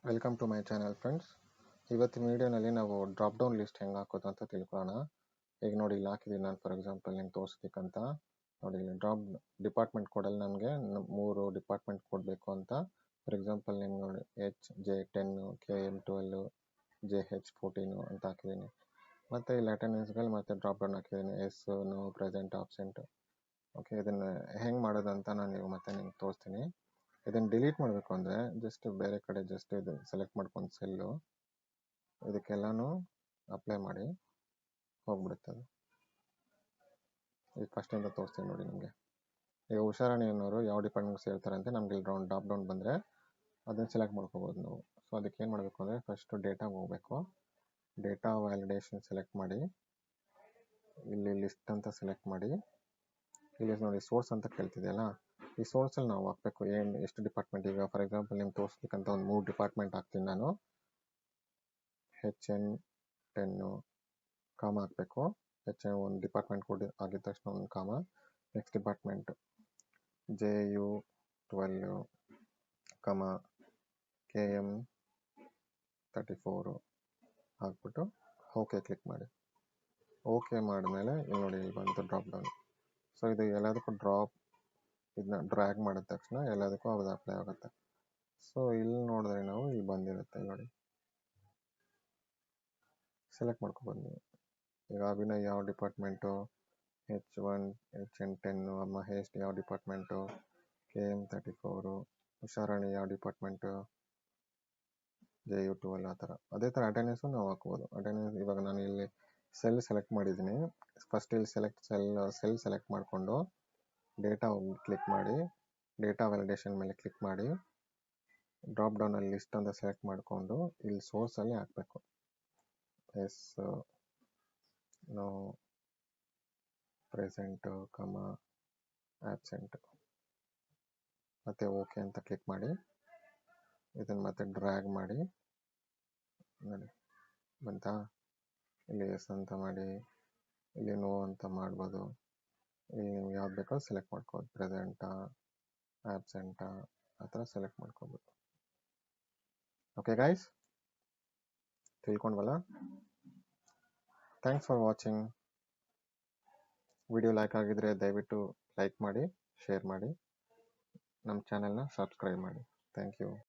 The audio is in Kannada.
Welcome to my channel friends. ಇವತ್ತಿನ ವೀಡಿಯೋನಲ್ಲಿ ನಾವು ಡ್ರಾಪ್ ಡೌನ್ ಲಿಸ್ಟ್ ಹೆಂಗೆ ಹಾಕೋದು ಅಂತ ತಿಳ್ಕೊಳ್ಳೋಣ. ಈಗ ನೋಡಿ ಇಲ್ಲಿ ಹಾಕಿದ್ದೀನಿ ನಾನು. ಫಾರ್ ಎಕ್ಸಾಂಪಲ್ ನಿಮ್ಗೆ ತೋರಿಸ್ಬೇಕಂತ ನೋಡಿ, ಡ್ರಾಪ್ ಡಿಪಾರ್ಟ್ಮೆಂಟ್ ಕೋಡಲ್ಲಿ ನನಗೆ 3 ಡಿಪಾರ್ಟ್ಮೆಂಟ್ ಕೊಡಬೇಕು ಅಂತ. ಫಾರ್ ಎಕ್ಸಾಂಪಲ್ ನಿಮ್ಗೆ ನೋಡಿ HJ10, KM12, JH14 ಅಂತ ಹಾಕಿದ್ದೀನಿ. ಮತ್ತು ಇಲ್ಲಿ ಅಟೆಂಡೆನ್ಸ್ಗಳು ಮತ್ತು ಡ್ರಾಪ್ ಡೌನ್ ಹಾಕಿದ್ದೀನಿ, yes, no, present, absent. Okay, ಇದನ್ನು ಹೆಂಗೆ ಮಾಡೋದಂತ ನಾನು ಮತ್ತೆ ನಿಮ್ಗೆ ತೋರಿಸ್ತೀನಿ. ಇದನ್ನು ಡಿಲೀಟ್ ಮಾಡಬೇಕು ಅಂದರೆ ಜಸ್ಟ್ ಬೇರೆ ಕಡೆ ಜಸ್ಟ್ ಇದು ಸೆಲೆಕ್ಟ್ ಮಾಡ್ಕೊಂಡು ಸೆಲ್ಲು ಇದಕ್ಕೆಲ್ಲನೂ ಅಪ್ಲೈ ಮಾಡಿ ಹೋಗ್ಬಿಡುತ್ತೆ. ಈಗ ಫಸ್ಟಿಂದ ತೋರಿಸ್ತೀನಿ ನೋಡಿ ನಿಮಗೆ. ಈಗ ಹುಷಾರಾಣಿ ಅನ್ನೋರು ಯಾವ ಡಿಪಾರ್ಟ್ಮೆಂಟ್ ಸೇರ್ತಾರೆ ಅಂತ ನಮ್ಗೆ ಇಲ್ಲಿ ಡ್ರಾಪ್ ಡೌನ್ ಬಂದರೆ ಅದನ್ನು ಸೆಲೆಕ್ಟ್ ಮಾಡ್ಕೋಬೋದು ನಾವು. ಸೊ ಅದಕ್ಕೆ ಏನು ಮಾಡಬೇಕು ಅಂದರೆ ಫಸ್ಟು ಡೇಟಾಗೆ ಹೋಗಬೇಕು. ಡೇಟಾ ವ್ಯಾಲಿಡೇಷನ್ ಸೆಲೆಕ್ಟ್ ಮಾಡಿ, ಇಲ್ಲಿ ಲಿಸ್ಟ್ ಅಂತ ಸೆಲೆಕ್ಟ್ ಮಾಡಿ, ಇಲ್ಲಿ ನೋಡಿ ಸೋರ್ಸ್ ಅಂತ ಕೇಳ್ತಿದೆಯಲ್ಲ, ಈ ಸೋರ್ಸಲ್ಲಿ ನಾವು ಹಾಕಬೇಕು ಎಷ್ಟು ಡಿಪಾರ್ಟ್ಮೆಂಟ್. ಈಗ ಫಾರ್ ಎಕ್ಸಾಂಪಲ್ ನಿಮ್ಗೆ ತೋರಿಸ್ಬೇಕಂತ ಒಂದು 3 ಡಿಪಾರ್ಟ್ಮೆಂಟ್ ಹಾಕ್ತೀನಿ ನಾನು. HN10 ಕಾಮ ಹಾಕಬೇಕು. HN ಒಂದು ಡಿಪಾರ್ಟ್ಮೆಂಟ್ ಕೊಡಿ ಆಗಿದ ತಕ್ಷಣ ಒಂದು ಕಾಮ. ನೆಕ್ಸ್ಟ್ ಡಿಪಾರ್ಟ್ಮೆಂಟ್ JU12 ಕಾಮ KM34 ಹಾಕ್ಬಿಟ್ಟು ಓಕೆ ಕ್ಲಿಕ್ ಮಾಡಿ. ಓಕೆ ಮಾಡಿದ್ಮೇಲೆ ಇಲ್ಲಿ ನೋಡಿ ಇಲ್ಲಿ ಬಂತು ಡ್ರಾಪ್ ಡೌನ್. ಸೊ ಇದು ಎಲ್ಲದಕ್ಕೂ ಇದನ್ನ ಡ್ರ್ಯಾಗ್ ಮಾಡಿದ ತಕ್ಷಣ ಎಲ್ಲದಕ್ಕೂ ಅದು ಅಪ್ಲೈ ಆಗುತ್ತೆ. ಸೊ ಇಲ್ಲಿ ನೋಡಿದ್ರೆ ನಾವು ಇಲ್ಲಿ ಬಂದಿರುತ್ತೆ ನೋಡಿ, ಸೆಲೆಕ್ಟ್ ಮಾಡ್ಕೊಬೋದು ನೀವು. ಈಗ ಅಭಿನಯ್ ಯಾವ ಡಿಪಾರ್ಟ್ಮೆಂಟು, HN10, ಮಹೇಶ್ ಯಾವ ಡಿಪಾರ್ಟ್ಮೆಂಟು, KM34, ಹುಷಾರಾಣಿ ಯಾವ ಡಿಪಾರ್ಟ್ಮೆಂಟು, JU12 ಆ ಥರ. ಅದೇ ಥರ ಅಟೆಂಡೆನ್ಸು ನಾವು ಹಾಕ್ಬೋದು. ಅಟೆಂಡೆನ್ಸ್ ಇವಾಗ ನಾನು ಇಲ್ಲಿ ಸೆಲ್ ಸೆಲೆಕ್ಟ್ ಮಾಡಿದ್ದೀನಿ. ಫಸ್ಟ್ ಇಲ್ಲಿ ಸೆಲ್ ಸೆಲೆಕ್ಟ್ ಮಾಡಿಕೊಂಡು ಡೇಟಾ ಕ್ಲಿಕ್ ಮಾಡಿ, ಡೇಟಾ ವ್ಯಾಲಿಡೇಷನ್ ಮೇಲೆ ಕ್ಲಿಕ್ ಮಾಡಿ, ಡ್ರಾಪ್ ಡೌನಲ್ಲಿ ಲಿಸ್ಟ್ ಅಂತ ಸೆಲೆಕ್ಟ್ ಮಾಡಿಕೊಂಡು ಇಲ್ಲಿ ಸೋರ್ಸಲ್ಲಿ ಹಾಕಬೇಕು. ಎಸ್, ನೋ, ಪ್ರೆಸೆಂಟು, ಕಮ, ಆಬ್ಸೆಂಟ್. ಮತ್ತು ಓಕೆ ಅಂತ ಕ್ಲಿಕ್ ಮಾಡಿ ಇದನ್ನು ಮತ್ತೆ ಡ್ರ್ಯಾಗ್ ಮಾಡಿ ನೋಡಿ ಬಂತಾ. ಇಲ್ಲಿ ಎಸ್ ಅಂತ ಮಾಡಿ, ಇಲ್ಲಿ ನೋ ಅಂತ ಮಾಡ್ಬೋದು. ಇಲ್ಲಿ ನಿಮ್ಗೆ ಯಾವ್ದು ಬೇಕೋ ಸೆಲೆಕ್ಟ್ ಮಾಡ್ಕೋಬೋದು, ಪ್ರೆಸೆಂಟಾ, ಆಬ್ಸೆಂಟಾ ಆ ಥರ ಸೆಲೆಕ್ಟ್ ಮಾಡ್ಕೋಬೋದು. ಓಕೆ ಗೈಸ್, ತಿಳ್ಕೊಂಡ್ವಲ್ಲ. Thanks for watching. Video like ಆಗಿದ್ರೆ ದಯವಿಟ್ಟು ಲೈಕ್ ಮಾಡಿ, ಶೇರ್ ಮಾಡಿ, ನಮ್ಮ ಚಾನೆಲ್ನ ಸಬ್ಸ್ಕ್ರೈಬ್ ಮಾಡಿ. Thank you.